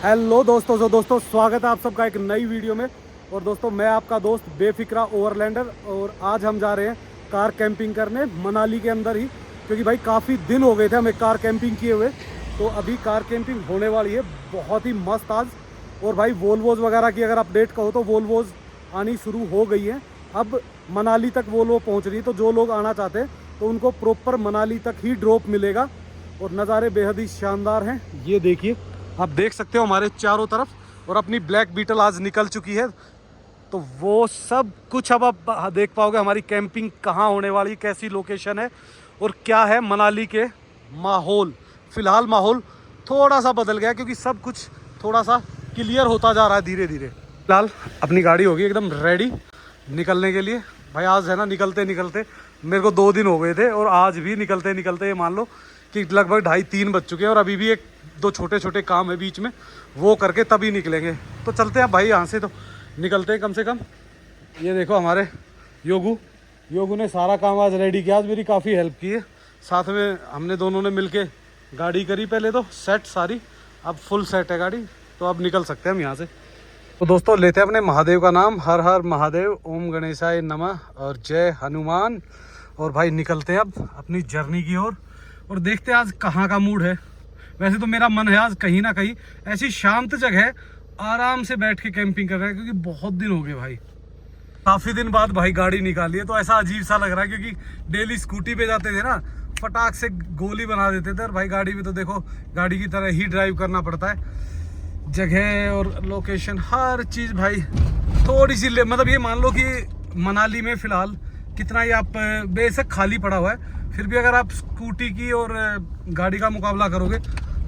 Hello दोस्तों स्वागत है आप सबका एक नई वीडियो में। और दोस्तों मैं आपका दोस्त बेफिक्रा ओवरलैंडर, और आज हम जा रहे हैं कार कैंपिंग करने मनाली के अंदर ही, क्योंकि भाई काफ़ी दिन हो गए थे हमें कार कैंपिंग किए हुए। तो अभी कार कैंपिंग होने वाली है बहुत ही मस्त आज। और भाई वोल्वोज वगैरह की अगर अपडेट कहो तो वोल्वोज आनी शुरू हो गई है। अब मनाली तक वोल्वो पहुँच रही है, तो जो लोग आना चाहते हैं तो उनको प्रॉपर मनाली तक ही ड्रॉप मिलेगा। और नज़ारे बेहद ही शानदार हैं, ये देखिए आप देख सकते हो हमारे चारों तरफ। और अपनी ब्लैक बीटल आज निकल चुकी है, तो वो सब कुछ अब आप देख पाओगे। हमारी कैंपिंग कहाँ होने वाली, कैसी लोकेशन है और क्या है मनाली के माहौल। फ़िलहाल माहौल थोड़ा सा बदल गया, क्योंकि सब कुछ थोड़ा सा क्लियर होता जा रहा है धीरे धीरे। फिलहाल अपनी गाड़ी होगी एकदम रेडी निकलने के लिए। भाई आज है ना, निकलते निकलते मेरे को 2 दिन हो गए थे, और आज भी निकलते निकलते ये मान लो कि लगभग 2:30-3 बज चुके हैं। और अभी भी 1-2 छोटे छोटे काम है बीच में, वो करके तभी निकलेंगे। तो चलते हैं भाई, यहाँ से तो निकलते हैं कम से कम। ये देखो हमारे योगू ने सारा काम आज रेडी किया, आज मेरी काफ़ी हेल्प की है। साथ में हमने दोनों ने मिलके गाड़ी करी पहले तो सेट सारी, अब फुल सेट है गाड़ी, तो अब निकल सकते हैं हम यहाँ से। तो दोस्तों लेते हैं अपने महादेव का नाम, हर हर महादेव, ओम गणेशाय नमः और जय हनुमान। और भाई निकलते हैं अब अपनी जर्नी की ओर, और देखते हैं आज कहाँ का मूड है। वैसे तो मेरा मन है आज कहीं ना कहीं ऐसी शांत जगह आराम से बैठ के कैंपिंग कर रहे हैं, क्योंकि बहुत दिन हो गए भाई, काफ़ी दिन बाद भाई गाड़ी निकाली है। तो ऐसा अजीब सा लग रहा है, क्योंकि डेली स्कूटी पे जाते थे ना, फटाक से गोली बना देते थे। और भाई गाड़ी में तो देखो गाड़ी की तरह ही ड्राइव करना पड़ता है। जगह और लोकेशन हर चीज़ भाई थोड़ी सी मतलब ये मान लो कि मनाली में फ़िलहाल कितना ही आप बेशक खाली पड़ा हुआ है, फिर भी अगर आप स्कूटी की और गाड़ी का मुकाबला करोगे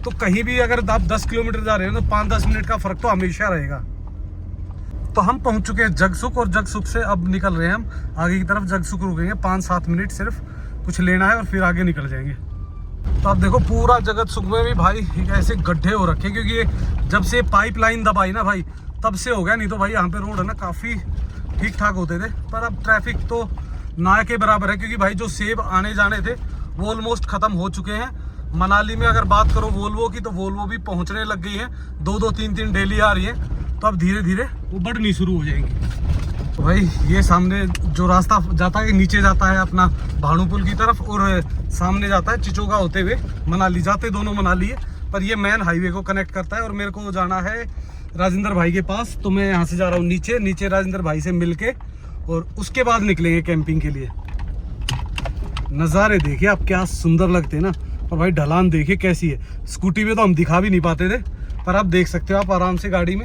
तो कहीं भी अगर आप 10 किलोमीटर जा रहे हो तो 5-10 मिनट का फ़र्क तो हमेशा रहेगा। तो हम पहुंच चुके हैं जगसुख, और जगसुख से अब निकल रहे हैं हम आगे की तरफ। जगसुख रुकेंगे 5-7 मिनट सिर्फ, कुछ लेना है और फिर आगे निकल जाएंगे। तो अब देखो पूरा जगतसुख में भी भाई ऐसे गड्ढे हो रखे हैं, क्योंकि ये जब से पाइपलाइन दबाई ना भाई तब से हो गया। नहीं तो भाई यहाँ पे रोड है ना काफ़ी ठीक ठाक होते थे, पर अब ट्रैफिक तो ना के बराबर है। क्योंकि भाई जो सेब आने जाने थे वो ऑलमोस्ट ख़त्म हो चुके हैं। मनाली में अगर बात करो वोल्वो की, तो वोल्वो भी पहुंचने लग गई है, 2-2, 3-3 डेली आ रही है। तो अब धीरे धीरे वो बढ़नी शुरू हो जाएंगी। तो भाई ये सामने जो रास्ता जाता है नीचे जाता है अपना भानुपुल की तरफ, और सामने जाता है चिचोगा होते हुए मनाली। जाते दोनों मनाली है, पर ये मेन हाईवे को कनेक्ट करता है। और मेरे को जाना है राजेंद्र भाई के पास, तो मैं यहाँ से जा रहा हूँ नीचे राजेंद्र भाई से मिल के, और उसके बाद निकलेंगे कैंपिंग के लिए। नज़ारे देखिए आप क्या सुंदर लगते हैं ना। और भाई ढलान देखिए कैसी है, स्कूटी में तो हम दिखा भी नहीं पाते थे, पर अब देख सकते हो आप आराम से गाड़ी में।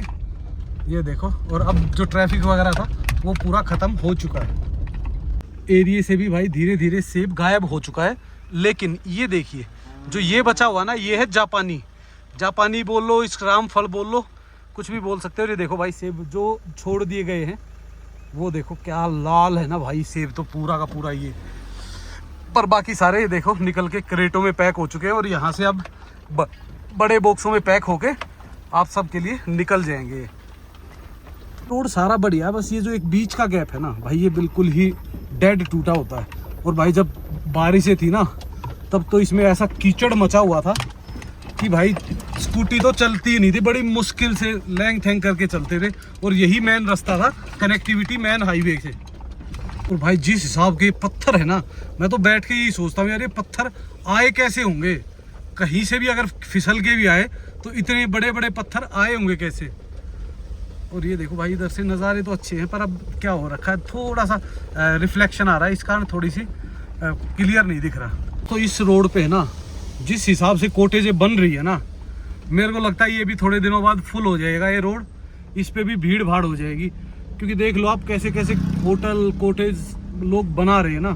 ये देखो, और अब जो ट्रैफिक वगैरह था वो पूरा ख़त्म हो चुका है। एरिया से भी भाई धीरे धीरे सेब गायब हो चुका है। लेकिन ये देखिए जो ये बचा हुआ ना, ये है जापानी बोल लो, इस रामफल बोल लो, कुछ भी बोल सकते हो। ये देखो भाई सेब जो छोड़ दिए गए हैं, वो देखो क्या लाल है ना भाई सेब, तो पूरा का पूरा ये। पर बाकी सारे ये देखो निकल के क्रेटों में पैक हो चुके हैं, और यहाँ से अब बड़े बॉक्सों में पैक होके आप सब के लिए निकल जाएंगे। रोड सारा बढ़िया है, बस ये जो एक बीच का गैप है ना भाई, ये बिल्कुल ही डेड टूटा होता है। और भाई जब बारिशें थी ना, तब तो इसमें ऐसा कीचड़ मचा हुआ था कि भाई स्कूटी तो चलती ही नहीं थी, बड़ी मुश्किल से लैंग थैंग करके चलते थे। और यही मेन रास्ता था कनेक्टिविटी मेन हाईवे से। और भाई जिस हिसाब के पत्थर है ना, मैं तो बैठ के यही सोचता हूँ यार ये पत्थर आए कैसे होंगे। कहीं से भी अगर फिसल के भी आए तो इतने बड़े बड़े पत्थर आए होंगे कैसे। और ये देखो भाई इधर से नज़ारे तो अच्छे हैं, पर अब क्या हो रखा है, थोड़ा सा रिफ्लेक्शन आ रहा है, इस कारण थोड़ी सी क्लियर नहीं दिख रहा। तो इस रोड पे है ना, जिस हिसाब से कोटेजें बन रही है ना, मेरे को लगता है ये भी थोड़े दिनों बाद फुल हो जाएगा ये रोड। इस पे भी भीड़ भाड़ हो जाएगी, क्योंकि देख लो आप कैसे कैसे होटल कोटेज लोग बना रहे हैं ना।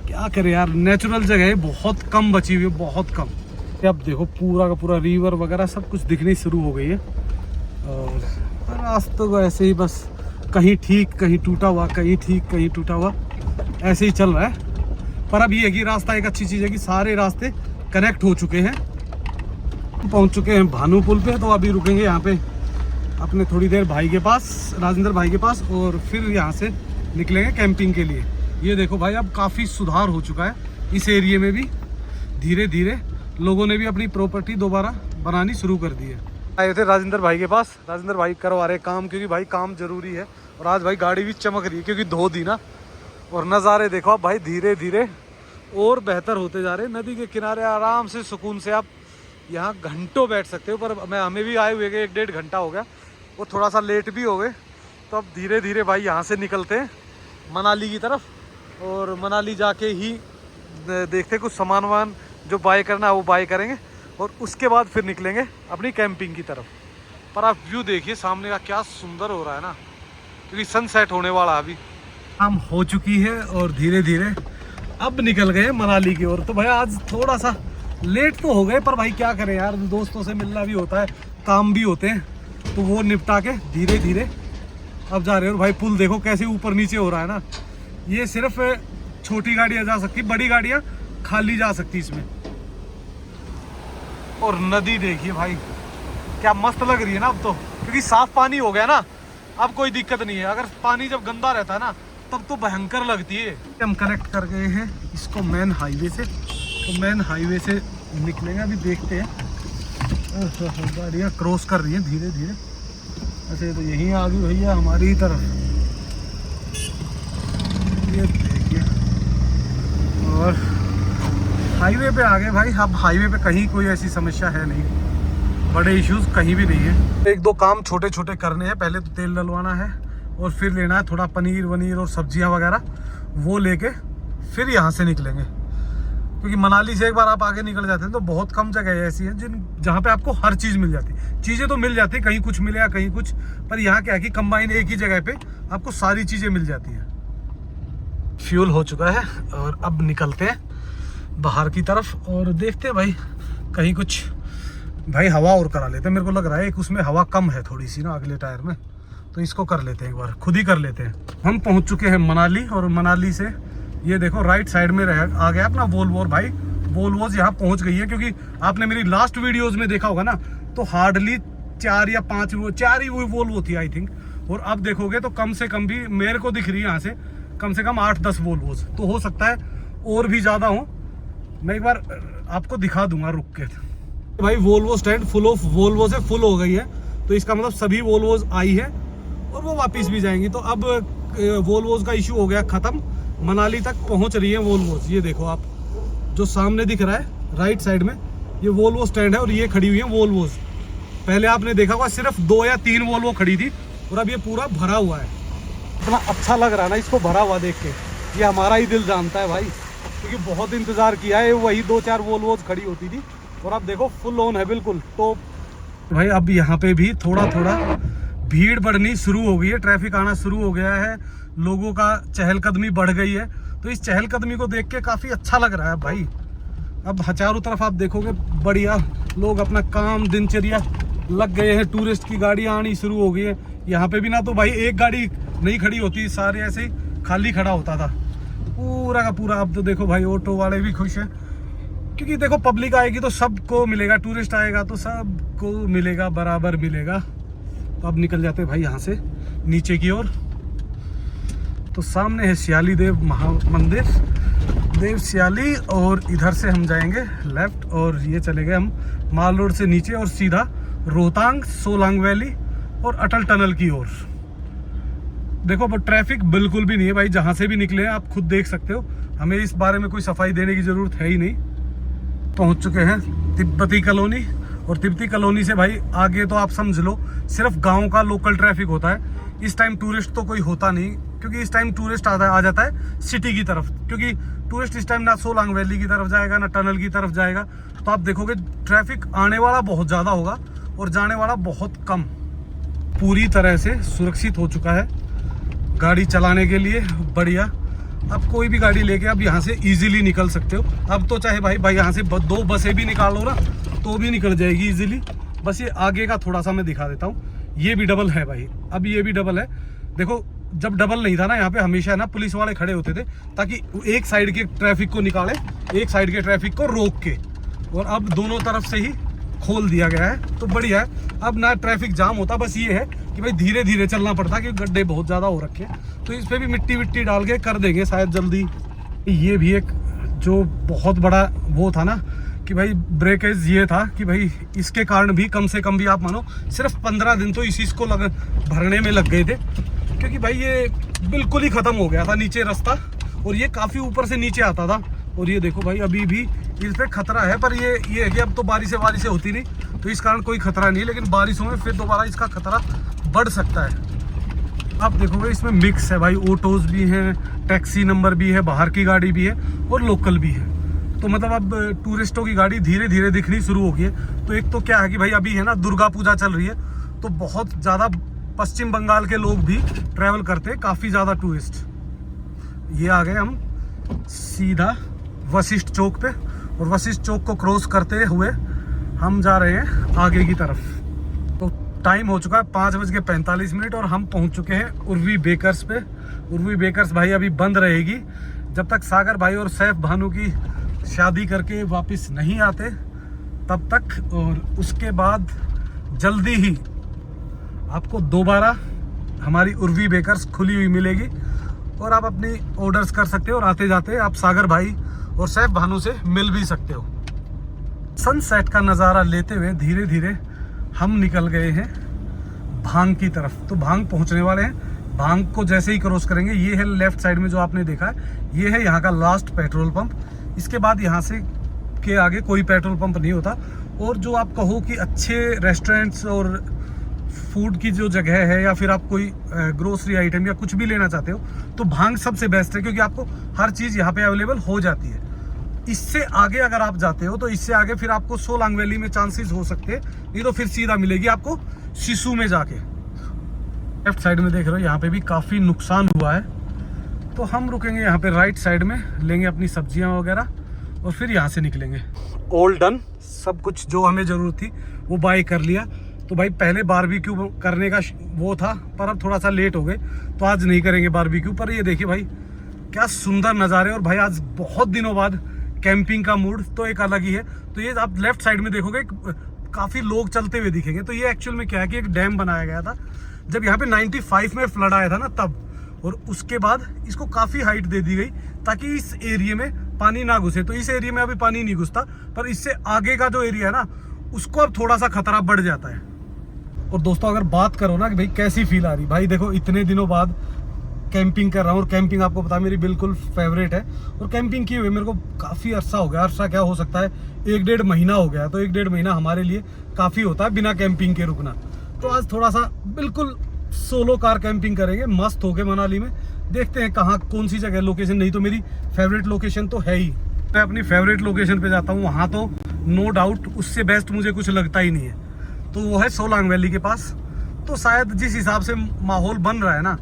क्या करें यार, नेचुरल जगह है बहुत कम बची हुई है, बहुत कम। अब देखो पूरा का पूरा रिवर वगैरह सब कुछ दिखनी शुरू हो गई है। और रास्ता तो ऐसे ही बस कहीं ठीक कहीं टूटा हुआ, कहीं ठीक कहीं टूटा हुआ, ऐसे ही चल रहा है। पर अब ये है कि रास्ता एक अच्छी चीज़ है कि सारे रास्ते कनेक्ट हो चुके हैं। पहुंच चुके हैं भानुपुल पे, तो अभी रुकेंगे यहाँ पे अपने थोड़ी देर भाई के पास, राजेंद्र भाई के पास, और फिर यहाँ से निकलेंगे कैंपिंग के लिए। ये देखो भाई अब काफ़ी सुधार हो चुका है इस एरिया में भी। धीरे धीरे लोगों ने भी अपनी प्रॉपर्टी दोबारा बनानी शुरू कर दी है। आए थे राजेंद्र भाई के पास, राजेंद्र भाई करवा रहे काम, क्योंकि भाई काम जरूरी है। और आज भाई गाड़ी भी चमक रही है क्योंकि धो दी ना। और नज़ारे देखो आप भाई, धीरे धीरे और बेहतर होते जा रहे हैं। नदी के किनारे आराम से सुकून से आप यहाँ घंटों बैठ सकते हो। पर हमें भी आए हुए 1-1.5 घंटा हो गया, वो थोड़ा सा लेट भी हो गए। तो अब धीरे धीरे भाई यहाँ से निकलते हैं मनाली की तरफ, और मनाली जाके ही देखते कुछ सामान वामान जो बाय करना है वो बाय करेंगे, और उसके बाद फिर निकलेंगे अपनी कैंपिंग की तरफ। पर आप व्यू देखिए सामने का, क्या सुंदर हो रहा है ना, क्योंकि सनसेट होने वाला अभी शाम हो चुकी है। और धीरे धीरे अब निकल गए मनाली की ओर। तो भाई आज थोड़ा सा लेट तो हो गए, पर भाई क्या करें यार, दोस्तों से मिलना भी होता है, काम भी होते हैं, तो वो निपटा के धीरे धीरे अब जा रहे हो। भाई पुल देखो कैसे ऊपर नीचे हो रहा है ना। ये सिर्फ छोटी गाड़ियाँ जा सकती, बड़ी गाड़ियाँ खाली जा सकती इसमें। और नदी देखिए भाई क्या मस्त लग रही है ना अब तो, क्योंकि साफ पानी हो गया ना, अब कोई दिक्कत नहीं है। अगर पानी जब गंदा रहता है ना तब तो भयंकर लगती है। हम कनेक्ट कर गए हैं इसको मेन हाईवे से, तो मेन हाईवे से निकलेंगे। अभी देखते हैं, गाड़ियाँ क्रॉस कर रही हैं धीरे धीरे। अच्छा तो यहीं आ गई भैया हमारी तरफ, ये देखिए। और हाईवे पे आ गए भाई। अब हाईवे पे कहीं कोई ऐसी समस्या है नहीं, बड़े इश्यूज कहीं भी नहीं है। 1-2 काम छोटे छोटे करने हैं। पहले तो तेल डलवाना है, और फिर लेना है थोड़ा पनीर वनीर और सब्जियां वगैरह, वो लेके फिर यहाँ से निकलेंगे। क्योंकि मनाली से एक बार आप आगे निकल जाते हैं तो बहुत कम जगह ऐसी हैं जहाँ पे आपको हर चीज़ मिल जाती है। चीज़ें तो मिल जाती है, कहीं कुछ मिलेगा कहीं कुछ, पर यहाँ क्या है कि कंबाइन एक ही जगह पे आपको सारी चीज़ें मिल जाती हैं। फ्यूल हो चुका है और अब निकलते हैं बाहर की तरफ, और देखते हैं भाई कहीं कुछ भाई हवा और करा लेते हैं। मेरे को लग रहा है एक उसमें हवा कम है थोड़ी सी ना अगले टायर में, तो इसको कर लेते हैं एक बार, खुद ही कर लेते हैं। हम पहुंच चुके हैं मनाली, और मनाली से ये देखो राइट साइड में आ गया अपना वोल्वो। और भाई वोल्वोज यहाँ पहुंच गई है, क्योंकि आपने मेरी लास्ट वीडियोस में देखा होगा ना, तो हार्डली 4 या 5 ही वोल्वो थी आई थिंक। और अब देखोगे तो कम से कम भी मेरे को दिख रही है यहाँ से कम 8-10 वोल्वोज, तो हो सकता है और भी ज़्यादा हो। मैं एक बार आपको दिखा दूंगा रुक के। भाई Volvo stand full of Volvo से फुल हो गई है, तो इसका मतलब सभी वोल्वोज आई है और वो वापस भी जाएंगी। तो अब वोल्वोज का इशू हो गया ख़त्म, मनाली तक पहुंच रही है वोल्वोज। ये देखो आप जो सामने दिख रहा है राइट साइड में, ये वोल्वो स्टैंड है और ये खड़ी हुई है वोल्वोज। पहले आपने देखा होगा सिर्फ 2 या 3 वोल्वो खड़ी थी, और अब ये पूरा भरा हुआ है। इतना अच्छा लग रहा है ना इसको भरा हुआ देख के, ये हमारा ही दिल जानता है भाई, क्योंकि बहुत इंतज़ार किया है। वही 2-4 वोल्वोज खड़ी होती थी, और अब देखो फुल ऑन है बिल्कुल। तो भाई अब यहाँ पे भी थोड़ा थोड़ा भीड़ बढ़नी शुरू हो गई है, ट्रैफिक आना शुरू हो गया है, लोगों का चहलकदमी बढ़ गई है। तो इस चहलकदमी को देख के काफ़ी अच्छा लग रहा है भाई। अब चारों तरफ आप देखोगे बढ़िया लोग अपना काम दिनचर्या लग गए हैं, टूरिस्ट की गाड़ियाँ आनी शुरू हो गई है। यहाँ पे भी ना तो भाई एक गाड़ी नहीं खड़ी होती, सारे ऐसे ही खाली खड़ा होता था पूरा का पूरा। अब तो देखो भाई ऑटो वाले भी खुश हैं, क्योंकि देखो पब्लिक आएगी तो सबको मिलेगा, टूरिस्ट आएगा तो सबको मिलेगा, बराबर मिलेगा। तो अब निकल जाते हैं भाई यहाँ से नीचे की ओर। तो सामने है सियाली देव मंदिर, देव सियाली, और इधर से हम जाएंगे लेफ्ट, और ये चले गए हम माल रोड से नीचे और सीधा रोहतांग, सोलांग वैली और अटल टनल की ओर। देखो पर ट्रैफिक बिल्कुल भी नहीं है भाई, जहाँ से भी निकले हैं आप खुद देख सकते हो। हमें इस बारे में कोई सफाई देने की ज़रूरत है ही नहीं। पहुँच चुके हैं तिब्बती कॉलोनी, और तिब्बती कॉलोनी से भाई आगे तो आप समझ लो सिर्फ गांव का लोकल ट्रैफिक होता है। इस टाइम टूरिस्ट तो कोई होता नहीं, क्योंकि इस टाइम टूरिस्ट आ जाता है सिटी की तरफ, क्योंकि टूरिस्ट इस टाइम ना सोलांग वैली की तरफ जाएगा ना टनल की तरफ जाएगा। तो आप देखोगे ट्रैफिक आने वाला बहुत ज़्यादा होगा और जाने वाला बहुत कम। पूरी तरह से सुरक्षित हो चुका है गाड़ी चलाने के लिए, बढ़िया। अब कोई भी गाड़ी लेके आप यहाँ से इजीली निकल सकते हो। अब तो चाहे भाई यहाँ से 2 बसें भी निकालो ना तो भी निकल जाएगी इजीली। बस ये आगे का थोड़ा सा मैं दिखा देता हूँ, ये भी डबल है भाई, अब ये भी डबल है। देखो जब डबल नहीं था ना, यहाँ पे हमेशा है ना पुलिस वाले खड़े होते थे, ताकि एक साइड के ट्रैफिक को निकाले, एक साइड के ट्रैफिक को रोक के, और अब दोनों तरफ से ही खोल दिया गया है। तो बढ़िया है, अब ना ट्रैफिक जाम होता। बस ये है कि भाई धीरे धीरे चलना पड़ता, क्योंकि गड्ढे बहुत ज़्यादा हो रखे हैं। तो इस पर भी मिट्टी विट्टी डाल के कर देंगे शायद जल्दी। ये भी एक जो बहुत बड़ा वो था ना कि भाई ब्रेकेज ये था कि भाई इसके कारण भी कम से कम भी आप मानो सिर्फ 15 दिन तो इसी को भरने में लग गए थे, क्योंकि भाई ये बिल्कुल ही ख़त्म हो गया था नीचे रास्ता, और ये काफ़ी ऊपर से नीचे आता था। और ये देखो भाई अभी भी इस पर खतरा है, पर ये है कि अब तो बारिशें होती नहीं, तो इस कारण कोई खतरा नहीं है, लेकिन बारिशों में फिर दोबारा इसका खतरा बढ़ सकता है। आप देखोगे इसमें मिक्स है भाई, ऑटोज़ भी हैं, टैक्सी नंबर भी है, बाहर की गाड़ी भी है और लोकल भी है। तो मतलब अब टूरिस्टों की गाड़ी धीरे धीरे दिखनी शुरू हो गई है। तो एक तो क्या है कि भाई अभी है ना दुर्गा पूजा चल रही है, तो बहुत ज़्यादा पश्चिम बंगाल के लोग भी ट्रैवल करते हैं, काफ़ी ज़्यादा टूरिस्ट। ये आ गए हम सीधा वशिष्ठ चौक पे, और वशिष्ठ चौक को क्रॉस करते हुए हम जा रहे हैं आगे की तरफ। तो टाइम हो चुका है 5:45 और हम पहुंच चुके हैं उर्वी बेकर्स पे। उर्वी बेकर्स भाई अभी बंद रहेगी जब तक सागर भाई और सैफ भानु की शादी करके वापस नहीं आते तब तक, और उसके बाद जल्दी ही आपको दोबारा हमारी उर्वी बेकर्स खुली हुई मिलेगी और आप अपनी ऑर्डर्स कर सकते हो, और आते जाते आप सागर भाई और सैफ भानु से मिल भी सकते हो। सनसेट का नज़ारा लेते हुए धीरे धीरे हम निकल गए हैं भांग की तरफ। तो भांग पहुंचने वाले हैं। भांग को जैसे ही क्रॉस करेंगे, ये है लेफ्ट साइड में जो आपने देखा है, ये है यहाँ का लास्ट पेट्रोल पंप। इसके बाद यहाँ से के आगे कोई पेट्रोल पंप नहीं होता। और जो आप कहो कि अच्छे रेस्टोरेंट्स और फूड की जो जगह है, या फिर आप कोई ग्रोसरी आइटम या कुछ भी लेना चाहते हो, तो भांग सबसे बेस्ट है, क्योंकि आपको हर चीज़ यहाँ पे अवेलेबल हो जाती है। इससे आगे अगर आप जाते हो तो इससे आगे फिर आपको सोलांग वैली में चांसेस हो सकते हैं, नहीं तो फिर सीधा मिलेगी आपको सिसु में जाके। लेफ्ट साइड में देख रहे हो यहाँ पे भी काफ़ी नुकसान हुआ है, तो हम रुकेंगे यहाँ पे राइट साइड में, लेंगे अपनी सब्जियाँ वगैरह और फिर यहाँ से निकलेंगे। ऑल डन, सब कुछ जो हमें ज़रूरत थी वो बाय कर लिया। तो भाई पहले बारबेक्यू करने का वो था, पर अब थोड़ा सा लेट हो गए, तो आज नहीं करेंगे बारबेक्यू। पर ये देखिए भाई क्या सुंदर नज़ारे, और भाई आज बहुत दिनों बाद कैंपिंग का मूड तो एक अलग ही है। तो ये आप लेफ्ट साइड में देखोगे काफ़ी लोग चलते हुए दिखेंगे। तो ये एक्चुअल में क्या है कि एक डैम बनाया गया था जब यहाँ पे 95 में फ्लड आया था ना तब, और उसके बाद इसको काफ़ी हाइट दे दी गई ताकि इस एरिया में पानी ना घुसे। तो इस एरिया में अभी पानी नहीं घुसता, पर इससे आगे का जो एरिया है ना उसको अब थोड़ा सा खतरा बढ़ जाता है। और दोस्तों अगर बात करो ना कि भाई कैसी फील आ रही, भाई देखो इतने दिनों बाद कैंपिंग कर रहा हूँ, और कैंपिंग आपको पता मेरी बिल्कुल फेवरेट है, और कैंपिंग किए हुए मेरे को काफ़ी अरसा हो गया। अरसा क्या हो सकता है, 1-1.5 महीना हो गया। तो 1-1.5 महीना हमारे लिए काफ़ी होता है बिना कैंपिंग के रुकना। तो आज थोड़ा सा बिल्कुल सोलो कार कैंपिंग करेंगे, मस्त होके मनाली में। देखते हैं कहाँ कौन सी जगह लोकेशन, नहीं तो मेरी फेवरेट लोकेशन तो है ही। मैं अपनी फेवरेट लोकेशन पे जाता हूँ, वहाँ तो नो डाउट उससे बेस्ट मुझे कुछ लगता ही नहीं है। तो वो है सोलांग वैली के पास। तो शायद जिस हिसाब से माहौल बन रहा है ना,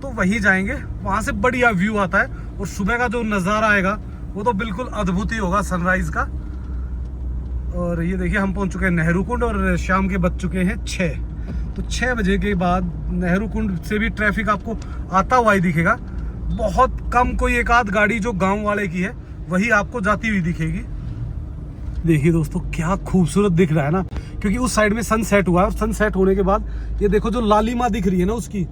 तो वहीं जाएंगे। वहाँ से बढ़िया व्यू आता है, और सुबह का जो नज़ारा आएगा वो तो बिल्कुल अद्भुत ही होगा सनराइज का। और ये देखिए हम पहुँच चुके हैं नेहरू कुंड, और शाम के बज चुके हैं 6। तो 6 बजे के बाद नेहरू कुंड से भी ट्रैफिक आपको आता हुआ ही दिखेगा। बहुत कम कोई एक आध गाड़ी जो गाँव वाले की है वही आपको जाती हुई दिखेगी। देखिए दोस्तों क्या खूबसूरत दिख रहा है ना, क्योंकि उस साइड में सनसेट हुआ है, और सनसेट होने के बाद ये देखो जो लालिमा दिख रही है ना उसकी,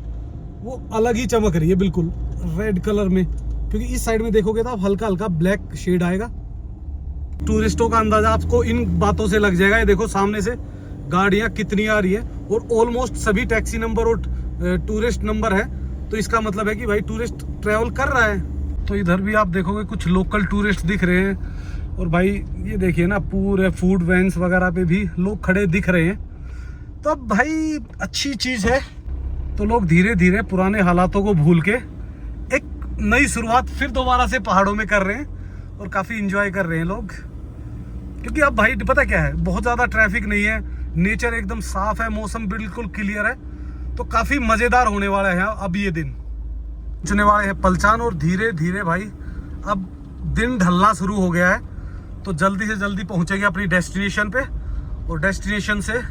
वो अलग ही चमक रही है बिल्कुल रेड कलर में। क्योंकि इस साइड में देखोगे तो आप हल्का हल्का ब्लैक शेड आएगा। टूरिस्टों का अंदाजा आपको इन बातों से लग जाएगा। ये देखो सामने से गाड़ियाँ कितनी आ रही है, और ऑलमोस्ट सभी टैक्सी नंबर और टूरिस्ट नंबर है। तो इसका मतलब है कि भाई टूरिस्ट ट्रैवल कर रहा है। तो इधर भी आप देखोगे कुछ लोकल टूरिस्ट दिख रहे हैं, और भाई ये देखिए ना पूरे फूड वैन्स वगैरह पे भी लोग खड़े दिख रहे हैं। तो अब भाई अच्छी चीज़ है, तो लोग धीरे धीरे पुराने हालातों को भूल के एक नई शुरुआत फिर दोबारा से पहाड़ों में कर रहे हैं, और काफ़ी इंजॉय कर रहे हैं लोग। क्योंकि अब भाई पता क्या है, बहुत ज़्यादा ट्रैफिक नहीं है, नेचर एकदम साफ है, मौसम बिल्कुल क्लियर है। तो काफ़ी मज़ेदार होने वाला है अब ये दिन। पहुंचने वाले हैं पलचान, और धीरे धीरे भाई अब दिन ढलना शुरू हो गया है। तो जल्दी से जल्दी पहुंचेंगे अपनी डेस्टिनेशन पे, और डेस्टिनेशन से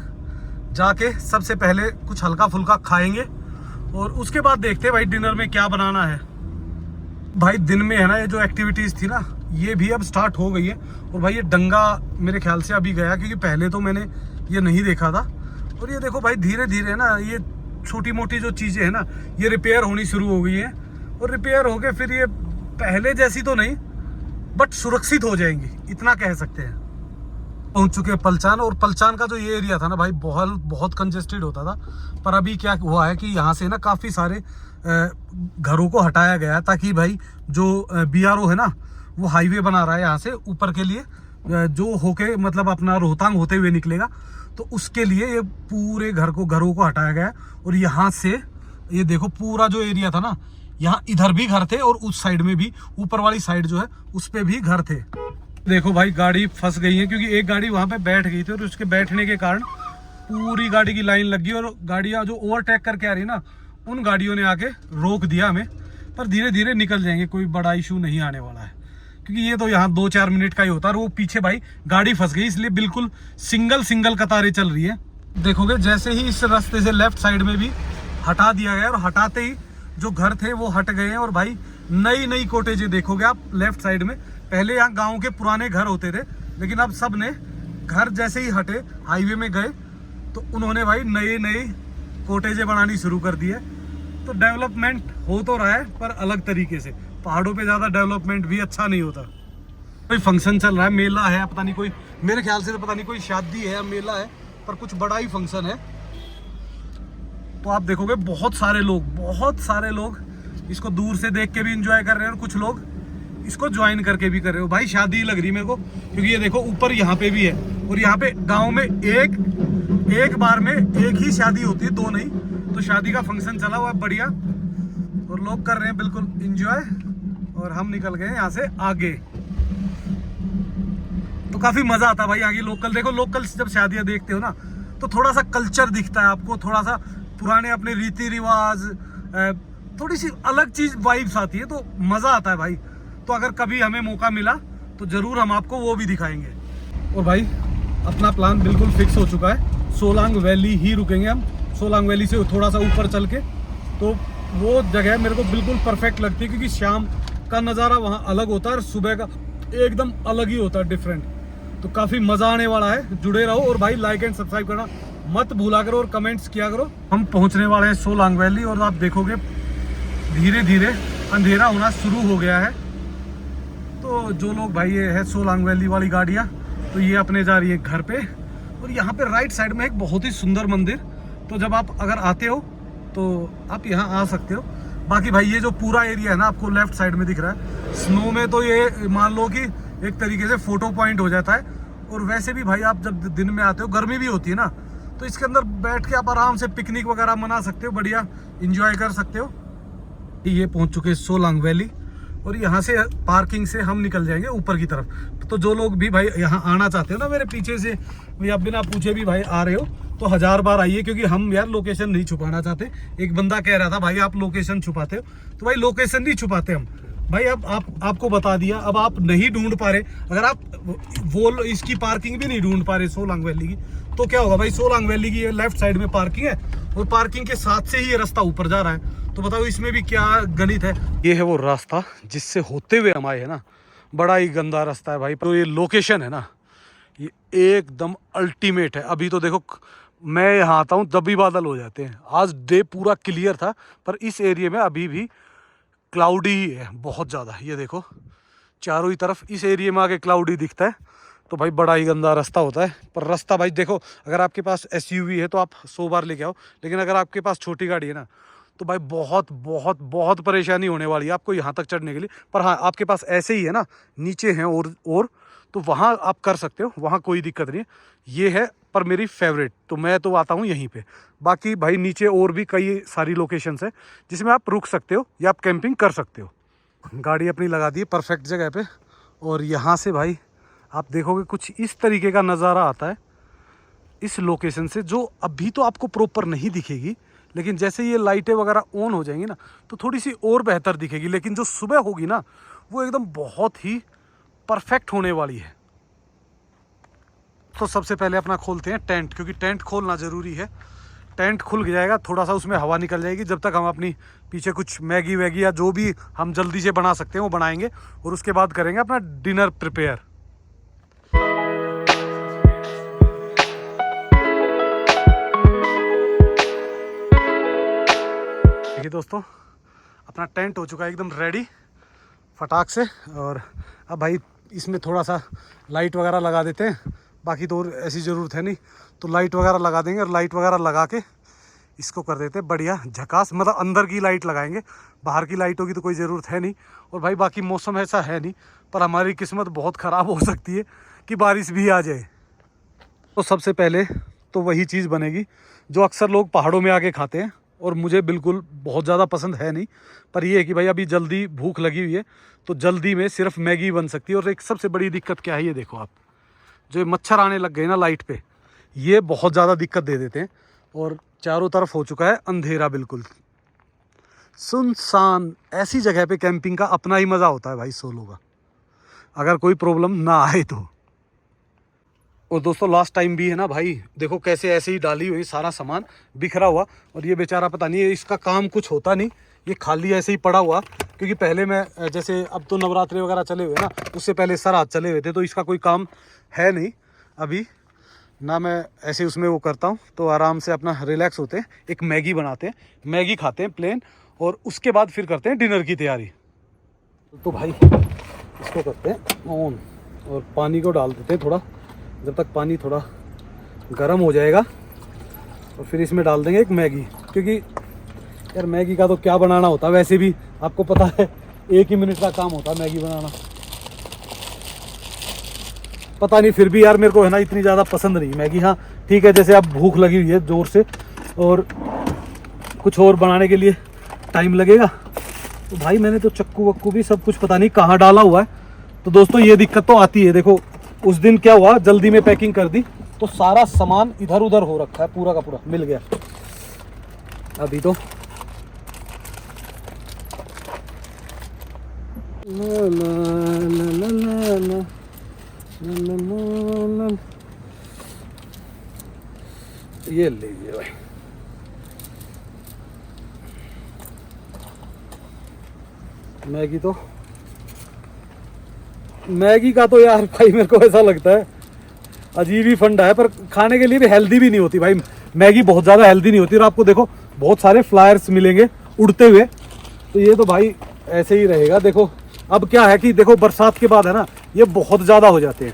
जाके सबसे पहले कुछ हल्का फुल्का खाएंगे, और उसके बाद देखते हैं भाई डिनर में क्या बनाना है। भाई दिन में है ना ये जो एक्टिविटीज़ थी ना, ये भी अब स्टार्ट हो गई है। और भाई ये डंगा मेरे ख्याल से अभी गया, क्योंकि पहले तो मैंने ये नहीं देखा था। और ये देखो भाई धीरे धीरे ना ये छोटी मोटी जो चीज़ें हैं ना ये रिपेयर होनी शुरू हो गई हैं, और रिपेयर हो के फिर ये पहले जैसी तो नहीं बट सुरक्षित हो जाएंगी, इतना कह सकते हैं। पहुंच चुके हैं पलचान। और पलचान का जो ये एरिया था ना भाई, बहुत बहुत कंजेस्टेड होता था। पर अभी क्या हुआ है कि यहाँ से ना काफ़ी सारे घरों को हटाया गया है, ताकि भाई जो BRO है ना, वो हाईवे बना रहा है यहाँ से ऊपर के लिए, जो होके मतलब अपना रोहतांग होते हुए निकलेगा। तो उसके लिए ये पूरे घरों को हटाया गया है। और यहाँ से ये देखो पूरा जो एरिया था ना, यहाँ इधर भी घर थे और उस साइड में भी, ऊपर वाली साइड जो है उस पे भी घर थे। देखो भाई गाड़ी फंस गई है, क्योंकि एक गाड़ी वहाँ पे बैठ गई थी और उसके बैठने के कारण पूरी गाड़ी की लाइन लग गई। और गाड़ियाँ जो ओवरटेक करके आ रही ना, उन गाड़ियों ने आके रोक दिया हमें। पर धीरे धीरे निकल जाएंगे, कोई बड़ा इशू नहीं आने वाला है, क्योंकि ये तो यहाँ 2-4 मिनट का ही होता है। और वो पीछे भाई गाड़ी फंस गई, इसलिए बिल्कुल सिंगल कतारें चल रही है। देखोगे जैसे ही इस रास्ते से लेफ्ट साइड में भी हटा दिया गया, और हटाते ही जो घर थे वो हट गए हैं। और भाई नई कोटेज देखोगे आप लेफ्ट साइड में। पहले यहाँ गांव के पुराने घर होते थे, लेकिन अब सब ने घर जैसे ही हटे हाईवे में गए, तो उन्होंने भाई नई कोटेजें बनानी शुरू कर दी है। तो डेवलपमेंट हो तो रहा है, पर अलग तरीके से। पहाड़ों पे ज़्यादा डेवलपमेंट भी अच्छा नहीं होता। कोई फंक्शन चल रहा है, मेला है, पता नहीं कोई, मेरे ख्याल से तो पता नहीं कोई शादी है या मेला है, पर कुछ बड़ा ही फंक्शन है। तो आप देखोगे बहुत सारे लोग इसको दूर से देख के भी एंजॉय कर रहे हैं, और कुछ लोग इसको ज्वाइन करके भी कर रहे हो। भाई शादी लग रही मेरे को, क्योंकि ये देखो ऊपर यहाँ पे भी है। और यहाँ पे गांव में एक बार में एक ही शादी होती है, 2 नहीं। तो शादी का फंक्शन चला हुआ है बढ़िया, और लोग कर रहे हैं बिल्कुल एंजॉय। और हम निकल गए यहाँ से आगे। तो काफी मजा आता है भाई आगे। लोकल देखो, लोकल जब शादियां देखते हो ना, तो थोड़ा सा कल्चर दिखता है आपको, थोड़ा सा पुराने अपने रीति रिवाज, थोड़ी सी अलग चीज वाइब्स आती है, तो मजा आता है भाई। तो अगर कभी हमें मौका मिला तो जरूर हम आपको वो भी दिखाएंगे। और भाई अपना प्लान बिल्कुल फिक्स हो चुका है, सोलांग वैली ही रुकेंगे हम। सोलांग वैली से थोड़ा सा ऊपर चल के, तो वो जगह मेरे को बिल्कुल परफेक्ट लगती है, क्योंकि शाम का नज़ारा वहाँ अलग होता है और सुबह का एकदम अलग ही होता है, डिफरेंट। तो काफ़ी मज़ा आने वाला है, जुड़े रहो। और भाई लाइक एंड सब्सक्राइब करना मत भूला करो, और कमेंट्स किया करो। हम पहुँचने वाले हैं सोलांग वैली, और आप देखोगे धीरे धीरे अंधेरा होना शुरू हो गया है। तो जो लोग भाई, ये है सोलांग वैली वाली गाड़ियाँ, तो ये अपने जा रही है घर पे। और यहाँ पे राइट साइड में एक बहुत ही सुंदर मंदिर, तो जब आप अगर आते हो तो आप यहाँ आ सकते हो। बाकी भाई ये जो पूरा एरिया है ना, आपको लेफ्ट साइड में दिख रहा है, स्नो में तो ये मान लो कि एक तरीके से फोटो पॉइंट हो जाता है। और वैसे भी भाई आप जब दिन में आते हो, गर्मी भी होती है ना, तो इसके अंदर बैठ के आप आराम से पिकनिक वगैरह मना सकते हो, बढ़िया इंजॉय कर सकते हो। ये पहुंच चुके हैं सोलांग वैली, और यहाँ से पार्किंग से हम निकल जाएंगे ऊपर की तरफ। तो जो लोग भी भाई यहाँ आना चाहते हो ना, मेरे पीछे से या बिना पूछे भी भाई आ रहे हो, तो 1000 बार आइए, क्योंकि हम यार लोकेशन नहीं छुपाना चाहते। एक बंदा कह रहा था भाई आप लोकेशन छुपाते हो, तो भाई लोकेशन नहीं छुपाते हम भाई। अब आपको बता दिया, अब आप नहीं ढूंढ पा रहे, अगर आप वो इसकी पार्किंग भी नहीं ढूंढ पा रहे सोलांग वैली की, तो क्या होगा भाई। सोलांग वैली की लेफ्ट साइड में पार्किंग है, और पार्किंग के साथ से ही ये रास्ता ऊपर जा रहा है। तो बताओ इसमें भी क्या गणित है। ये है वो रास्ता जिससे होते हुए हम आए है ना, बड़ा ही गंदा रास्ता है भाई। तो ये लोकेशन है ना, ये एकदम अल्टीमेट है। अभी तो देखो मैं यहाँ आता हूँ जब भी बादल हो जाते हैं। आज डे पूरा क्लियर था, पर इस एरिया में अभी भी क्लाउडी ही है बहुत ज़्यादा। ये देखो चारों ही तरफ इस एरिया में आके क्लाउडी दिखता है। तो भाई बड़ा ही गंदा रास्ता होता है। पर रास्ता भाई देखो, अगर आपके पास SUV है तो आप 100 बार लेके आओ, लेकिन अगर आपके पास छोटी गाड़ी है ना, तो भाई बहुत बहुत बहुत परेशानी होने वाली है आपको यहाँ तक चढ़ने के लिए। पर हाँ, आपके पास ऐसे ही है ना, नीचे हैं और तो वहाँ आप कर सकते हो, वहाँ कोई दिक्कत नहीं है। ये है पर मेरी फेवरेट, तो मैं तो आता हूँ यहीं पे। बाकी भाई नीचे और भी कई सारी लोकेशंस है जिसमें आप रुक सकते हो या आप कैंपिंग कर सकते हो। गाड़ी अपनी लगा दी है परफेक्ट जगह पे, और यहाँ से भाई आप देखोगे कुछ इस तरीके का नज़ारा आता है इस लोकेशन से, जो अभी तो आपको प्रॉपर नहीं दिखेगी, लेकिन जैसे ये लाइटें वगैरह ऑन हो जाएंगी ना, तो थोड़ी सी और बेहतर दिखेगी। लेकिन जो सुबह होगी ना, वो एकदम बहुत ही परफेक्ट होने वाली है। तो सबसे पहले अपना खोलते हैं टेंट, क्योंकि टेंट खोलना ज़रूरी है। टेंट खुल जाएगा, थोड़ा सा उसमें हवा निकल जाएगी, जब तक हम अपनी पीछे कुछ मैगी वैगी या जो भी हम जल्दी से बना सकते हैं वो बनाएंगे, और उसके बाद करेंगे अपना डिनर प्रिपेयर। देखिए दोस्तों, अपना टेंट हो चुका है एकदम रेडी फटाक से। और अब भाई इसमें थोड़ा सा लाइट वगैरह लगा देते हैं, बाकी तो और ऐसी ज़रूरत है नहीं। तो लाइट वगैरह लगा देंगे और लाइट वगैरह लगा के इसको कर देते हैं बढ़िया झकास। मतलब अंदर की लाइट लगाएंगे, बाहर की लाइटों की तो कोई ज़रूरत है नहीं। और भाई बाकी मौसम ऐसा है नहीं, पर हमारी किस्मत बहुत ख़राब हो सकती है कि बारिश भी आ जाए। तो सबसे पहले तो वही चीज़ बनेगी जो अक्सर लोग पहाड़ों में आके खाते हैं और मुझे बिल्कुल बहुत ज़्यादा पसंद है नहीं। पर ये है कि भाई अभी जल्दी भूख लगी हुई है तो जल्दी में सिर्फ मैगी बन सकती है। और एक सबसे बड़ी दिक्कत क्या है, ये देखो आप, जो मच्छर आने लग गए ना लाइट पे, ये बहुत ज़्यादा दिक्कत दे देते हैं। और चारों तरफ हो चुका है अंधेरा, बिल्कुल सुनसान। ऐसी जगह पे कैंपिंग का अपना ही मज़ा होता है भाई सोलो का, अगर कोई प्रॉब्लम ना आए तो। और दोस्तों लास्ट टाइम भी है ना भाई, देखो कैसे ऐसे ही डाली हुई सारा सामान बिखरा हुआ। और ये बेचारा पता नहीं है, इसका काम कुछ होता नहीं, ये खाली ऐसे ही पड़ा हुआ। क्योंकि पहले मैं जैसे, अब तो नवरात्रि वगैरह चले हुए ना, उससे पहले सराध चले हुए थे, तो इसका कोई काम है नहीं अभी ना। मैं ऐसे उसमें वो करता हूँ तो आराम से अपना रिलैक्स होते हैं, एक मैगी बनाते हैं, मैगी खाते हैं प्लेन, और उसके बाद फिर करते हैं डिनर की तैयारी। तो भाई इसको करते हैं ऑन और पानी को डाल देते हैं थोड़ा, जब तक पानी थोड़ा गर्म हो जाएगा। और फिर इसमें डाल देंगे एक मैगी, क्योंकि यार मैगी का तो क्या बनाना होता है, वैसे भी आपको पता है 1 ही मिनट का काम होता है मैगी बनाना। पता नहीं, फिर भी यार मेरे को है ना इतनी ज़्यादा पसंद नहीं मैगी। हाँ ठीक है, जैसे अब भूख लगी हुई है ज़ोर से और कुछ और बनाने के लिए टाइम लगेगा, तो भाई मैंने तो चक्कू वक्कू भी सब कुछ पता नहीं कहाँ डाला हुआ है। तो दोस्तों ये दिक्कत तो आती है। देखो उस दिन क्या हुआ, जल्दी में पैकिंग कर दी तो सारा सामान इधर उधर हो रखा है, पूरा का पूरा मिल गया। अभी तो ला ला ला ला ला ला, ये लीजिए भाई। मैगी का तो यार भाई मेरे को ऐसा लगता है अजीब ही फंडा है, पर खाने के लिए भी हेल्दी भी नहीं होती भाई। मैगी बहुत ज़्यादा हेल्दी नहीं होती। और आपको देखो बहुत सारे फ्लायर्स मिलेंगे उड़ते हुए, तो ये तो भाई ऐसे ही रहेगा। देखो अब क्या है कि देखो बरसात के बाद है ना ये बहुत ज़्यादा हो जाते हैं,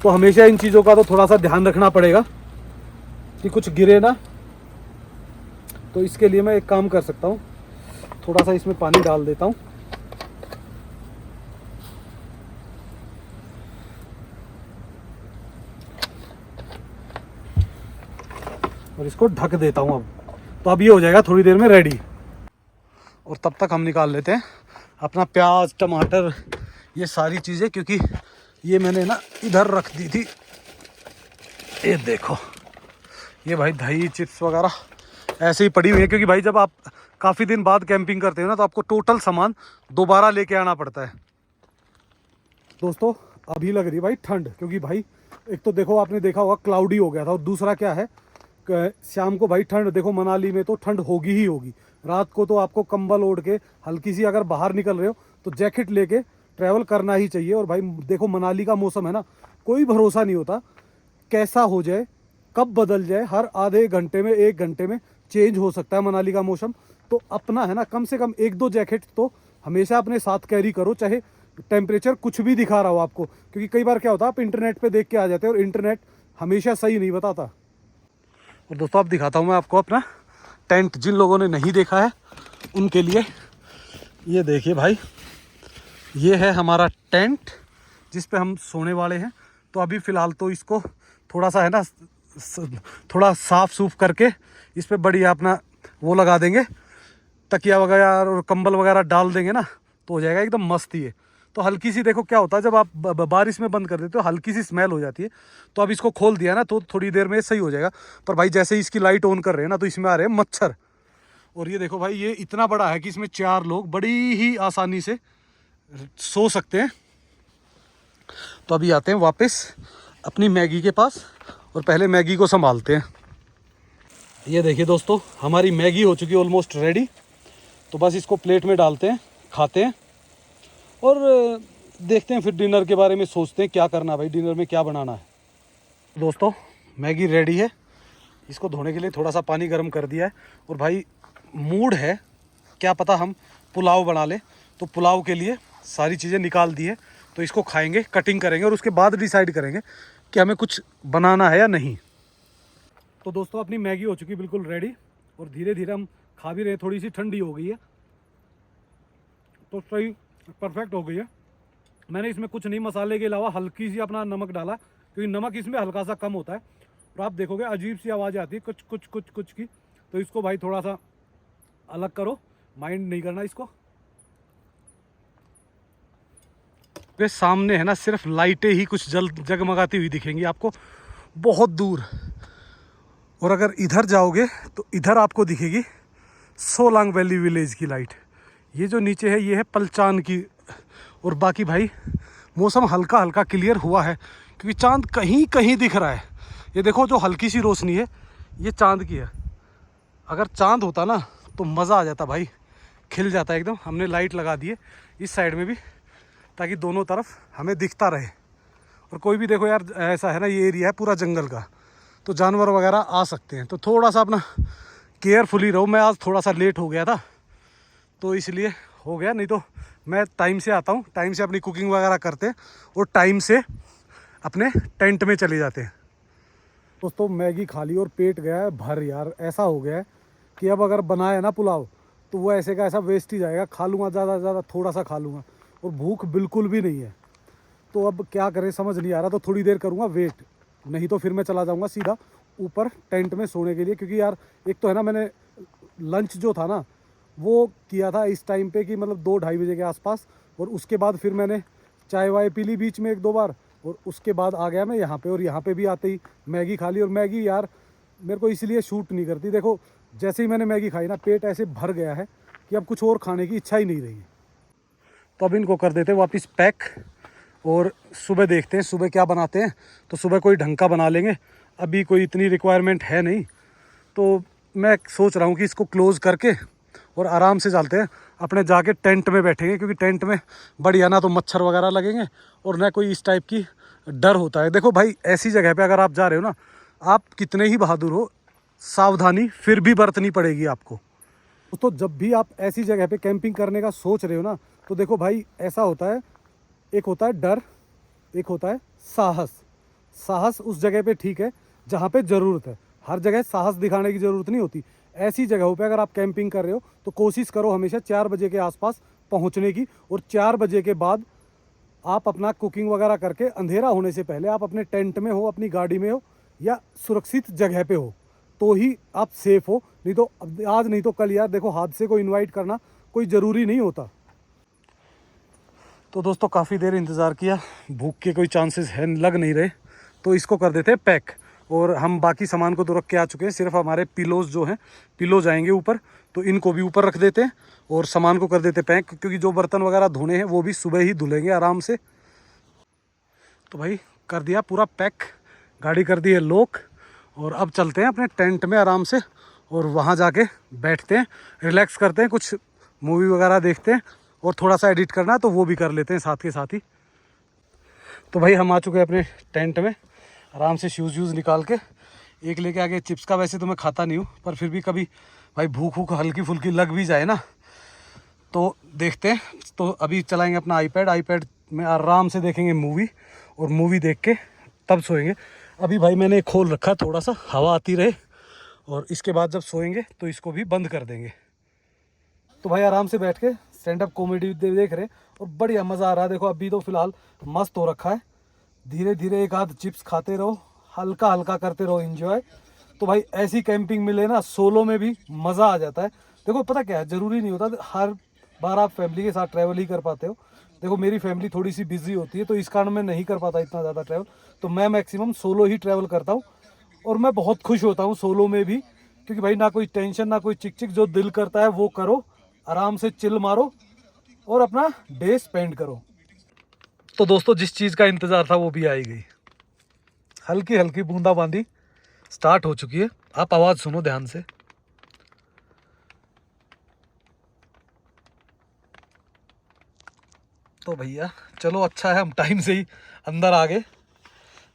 तो हमेशा इन चीज़ों का तो थोड़ा सा ध्यान रखना पड़ेगा कि कुछ गिरे ना। तो इसके लिए मैं एक काम कर सकता हूँ, थोड़ा सा इसमें पानी डाल देता हूँ और इसको ढक देता हूँ। अब तो अब ये हो जाएगा थोड़ी देर में रेडी। और तब तक हम निकाल लेते हैं अपना प्याज टमाटर ये सारी चीज़ें, क्योंकि ये मैंने ना इधर रख दी थी। ये देखो ये भाई दही चिप्स वगैरह ऐसे ही पड़ी हुई है, क्योंकि भाई जब आप काफ़ी दिन बाद कैंपिंग करते हो ना तो आपको टोटल सामान दोबारा लेके आना पड़ता है। दोस्तों अभी लग रही है भाई ठंड, क्योंकि भाई एक तो देखो आपने देखा होगा क्लाउडी हो गया था, और दूसरा क्या है शाम को भाई ठंड, देखो मनाली में तो ठंड होगी ही होगी। रात को तो आपको कंबल ओढ़ के हल्की सी अगर बाहर निकल रहे हो तो जैकेट लेके ट्रैवल करना ही चाहिए। और भाई देखो मनाली का मौसम है ना, कोई भरोसा नहीं होता कैसा हो जाए, कब बदल जाए। हर आधे घंटे में 1 घंटे में चेंज हो सकता है मनाली का मौसम। तो अपना है ना कम से कम 1-2 जैकेट तो हमेशा अपने साथ कैरी करो, चाहे टेम्परेचर कुछ भी दिखा रहा हो आपको। क्योंकि कई बार क्या होता है आप इंटरनेट पे देख के आ जाते हैं और इंटरनेट हमेशा सही नहीं बताता। और दोस्तों अब दिखाता हूँ मैं आपको अपना टेंट, जिन लोगों ने नहीं देखा है उनके लिए। ये देखिए भाई, ये है हमारा टेंट जिस पे हम सोने वाले हैं। तो अभी फ़िलहाल तो इसको थोड़ा सा है ना थोड़ा साफ़ सूफ करके इस पर बढ़िया अपना वो लगा देंगे, तकिया वगैरह और कंबल वगैरह डाल देंगे ना, तो हो जाएगा एकदम मस्त ही है। तो हल्की सी देखो क्या होता है जब आप बारिश में बंद कर देते हो हल्की सी स्मेल हो जाती है। तो अब इसको खोल दिया ना तो थोड़ी देर में सही हो जाएगा। पर भाई जैसे ही इसकी लाइट ऑन कर रहे हैं ना तो इसमें आ रहे हैं मच्छर। और ये देखो भाई ये इतना बड़ा है कि इसमें 4 लोग बड़ी ही आसानी से सो सकते हैं। तो अभी आते हैं वापस अपनी मैगी के पास और पहले मैगी को संभालते हैं। ये देखिए दोस्तों हमारी मैगी हो चुकी है ऑलमोस्ट रेडी। तो बस इसको प्लेट में डालते हैं, खाते हैं और देखते हैं फिर डिनर के बारे में सोचते हैं क्या करना है भाई, डिनर में क्या बनाना है। दोस्तों मैगी रेडी है, इसको धोने के लिए थोड़ा सा पानी गर्म कर दिया है। और भाई मूड है क्या पता हम पुलाव बना लें, तो पुलाव के लिए सारी चीज़ें निकाल दी है। तो इसको खाएंगे, कटिंग करेंगे और उसके बाद डिसाइड करेंगे कि हमें कुछ बनाना है या नहीं। तो दोस्तों अपनी मैगी हो चुकी बिल्कुल रेडी और धीरे धीरे हम खा भी रहे। थोड़ी सी ठंडी हो गई है तो सही परफेक्ट हो गई है। मैंने इसमें कुछ नहीं, मसाले के अलावा हल्की सी अपना नमक डाला, क्योंकि नमक इसमें हल्का सा कम होता है। और आप देखोगे अजीब सी आवाज़ आती है कुछ कुछ कुछ कुछ की, तो इसको भाई थोड़ा सा अलग करो, माइंड नहीं करना इसको। वे सामने है ना, सिर्फ लाइटें ही कुछ जगमगाती हुई दिखेंगी आपको बहुत दूर। और अगर इधर जाओगे तो इधर आपको दिखेगी सोलांग वैली विलेज की लाइट। ये जो नीचे है ये है पलचान की। और बाकी भाई मौसम हल्का हल्का क्लियर हुआ है, क्योंकि चांद कहीं कहीं दिख रहा है। ये देखो जो हल्की सी रोशनी है ये चांद की है। अगर चांद होता ना तो मज़ा आ जाता भाई, खिल जाता एकदम। हमने लाइट लगा दी है इस साइड में भी, ताकि दोनों तरफ हमें दिखता रहे। और कोई भी देखो यार, ऐसा है ना ये एरिया है पूरा जंगल का, तो जानवर वगैरह आ सकते हैं, तो थोड़ा सा अपना केयरफुली रहो। मैं आज थोड़ा सा लेट हो गया था तो इसलिए हो गया, नहीं तो मैं टाइम से आता हूँ, टाइम से अपनी कुकिंग वगैरह करते हैं और टाइम से अपने टेंट में चले जाते हैं। दोस्तों मैगी खा ली और पेट गया है भर यार। ऐसा हो गया है कि अब अगर बनाए ना पुलाव तो वो ऐसे का ऐसा वेस्ट ही जाएगा। खा लूँगा ज़्यादा से ज़्यादा, थोड़ा सा खा लूँगा, और भूख बिल्कुल भी नहीं है। तो अब क्या करें समझ नहीं आ रहा। तो थोड़ी देर करूँगा वेट, नहीं तो फिर मैं चला जाऊँगा सीधा ऊपर टेंट में सोने के लिए। क्योंकि यार एक तो है ना, मैंने लंच जो था ना वो किया था इस टाइम पे कि मतलब 2-2:30 बजे के आसपास, और उसके बाद फिर मैंने चाय वाय पी ली बीच में 1-2 बार, और उसके बाद आ गया मैं यहाँ पे। और यहाँ पे भी आते ही मैगी खा ली। और मैगी यार मेरे को इसलिए शूट नहीं करती। देखो जैसे ही मैंने मैगी खाई ना, पेट ऐसे भर गया है कि अब कुछ और खाने की इच्छा ही नहीं रही है। तो अब इनको कर देते हैं वापस पैक, और सुबह देखते हैं सुबह क्या बनाते हैं। तो सुबह कोई ढंग का बना लेंगे, अभी कोई इतनी रिक्वायरमेंट है नहीं। तो मैं सोच रहा हूँ कि इसको क्लोज़ करके और आराम से चलते हैं अपने, जाके टेंट में बैठेंगे। क्योंकि टेंट में बढ़िया ना तो मच्छर वगैरह लगेंगे और ना कोई इस टाइप की डर होता है। देखो भाई ऐसी जगह पे अगर आप जा रहे हो ना, आप कितने ही बहादुर हो, सावधानी फिर भी बरतनी पड़ेगी आपको। तो जब भी आप ऐसी जगह पे कैंपिंग करने का सोच रहे हो ना, तो देखो भाई ऐसा होता है, एक होता है डर, एक होता है साहस। साहस उस जगह पे ठीक है जहाँ पे ज़रूरत है। हर जगह साहस दिखाने की ज़रूरत नहीं होती। ऐसी जगहों पे अगर आप कैंपिंग कर रहे हो तो कोशिश करो हमेशा 4 बजे के आसपास पहुँचने की। और 4 बजे के बाद आप अपना कुकिंग वगैरह करके अंधेरा होने से पहले आप अपने टेंट में हो, अपनी गाड़ी में हो, या सुरक्षित जगह पे हो, तो ही आप सेफ़ हो। नहीं तो आज नहीं तो कल यार देखो, हादसे को इनवाइट करना कोई ज़रूरी नहीं होता। तो दोस्तों काफ़ी देर इंतज़ार किया, भूख के कोई चांसेस है लग नहीं रहे, तो इसको कर देते हैं पैक। और हम बाकी सामान को तो रख के आ चुके हैं, सिर्फ हमारे पिलोज़ जो हैं, पिलो जाएंगे ऊपर, तो इनको भी ऊपर रख देते हैं और सामान को कर देते पैक। क्योंकि जो बर्तन वगैरह धोने हैं वो भी सुबह ही धुलेंगे आराम से। तो भाई कर दिया पूरा पैक, गाड़ी कर दी है लॉक, और अब चलते हैं अपने टेंट में आराम से, और वहाँ जाके बैठते हैं, रिलैक्स करते हैं, कुछ मूवी वगैरह देखते हैं, और थोड़ा सा एडिट करना है तो वो भी कर लेते हैं साथ के साथ ही। तो भाई हम आ चुके हैं अपने टेंट में, आराम से शूज़ वूज़ निकाल के एक लेके आगे। चिप्स का वैसे तो मैं खाता नहीं हूँ, पर फिर भी कभी भाई भूख वूख हल्की फुल्की लग भी जाए ना तो देखते हैं। तो अभी चलाएंगे अपना आईपैड में आराम से देखेंगे मूवी, और मूवी देख के तब सोएंगे। अभी भाई मैंने खोल रखा थोड़ा सा हवा आती रहे, और इसके बाद जब सोएंगे तो इसको भी बंद कर देंगे। तो भाई आराम से बैठ के स्टैंड अप कॉमेडी देख रहे और बढ़िया मज़ा आ रहा है। देखो अभी तो फ़िलहाल मस्त हो रखा है, धीरे धीरे एक आध चिप्स खाते रहो, हल्का हल्का करते रहो एंजॉय। तो भाई ऐसी कैंपिंग मिले ना, सोलो में भी मज़ा आ जाता है। देखो पता क्या है, ज़रूरी नहीं होता हर बार आप फैमिली के साथ ट्रैवल ही कर पाते हो। देखो मेरी फैमिली थोड़ी सी बिजी होती है, तो इस कारण मैं नहीं कर पाता इतना ज़्यादा ट्रैवल। तो मैं मैक्सिमम सोलो ही ट्रैवल करता हूँ, और मैं बहुत खुश होता हूँ सोलो में भी। क्योंकि भाई ना कोई टेंशन ना कोई चिक चिक, जो दिल करता है वो करो, आराम से चिल मारो और अपना डे स्पेंड करो। तो दोस्तों जिस चीज़ का इंतज़ार था वो भी आई गई, हल्की हल्की बूंदाबांदी स्टार्ट हो चुकी है। आप आवाज़ सुनो ध्यान से। तो भैया चलो अच्छा है हम टाइम से ही अंदर आ गए,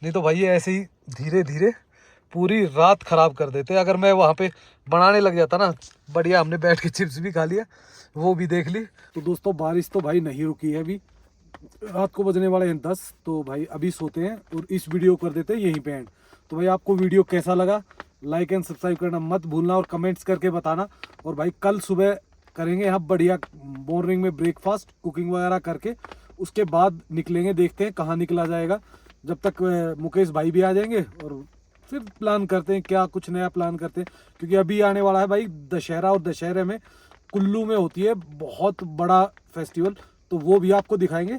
नहीं तो भैया ऐसे ही धीरे धीरे पूरी रात ख़राब कर देते। अगर मैं वहाँ पे बनाने लग जाता ना, बढ़िया हमने बैठ के चिप्स भी खा लिया, वो भी देख ली। तो दोस्तों बारिश तो भाई नहीं रुकी है अभी, रात को बजने वाले हैं 10। तो भाई अभी सोते हैं और इस वीडियो को कर देते हैं यहीं पे एंड। तो भाई आपको वीडियो कैसा लगा, लाइक एंड सब्सक्राइब करना मत भूलना और कमेंट्स करके बताना। और भाई कल सुबह करेंगे हम बढ़िया मॉर्निंग में ब्रेकफास्ट कुकिंग वगैरह करके, उसके बाद निकलेंगे, देखते हैं कहाँ निकला जाएगा। जब तक मुकेश भाई भी आ जाएंगे और फिर प्लान करते हैं क्या कुछ नया प्लान करते हैं। क्योंकि अभी आने वाला है भाई दशहरा, और दशहरे में कुल्लू में होती है बहुत बड़ा फेस्टिवल, तो वो भी आपको दिखाएंगे।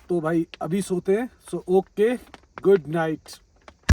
तो भाई अभी सोते हैं। So okay, good night.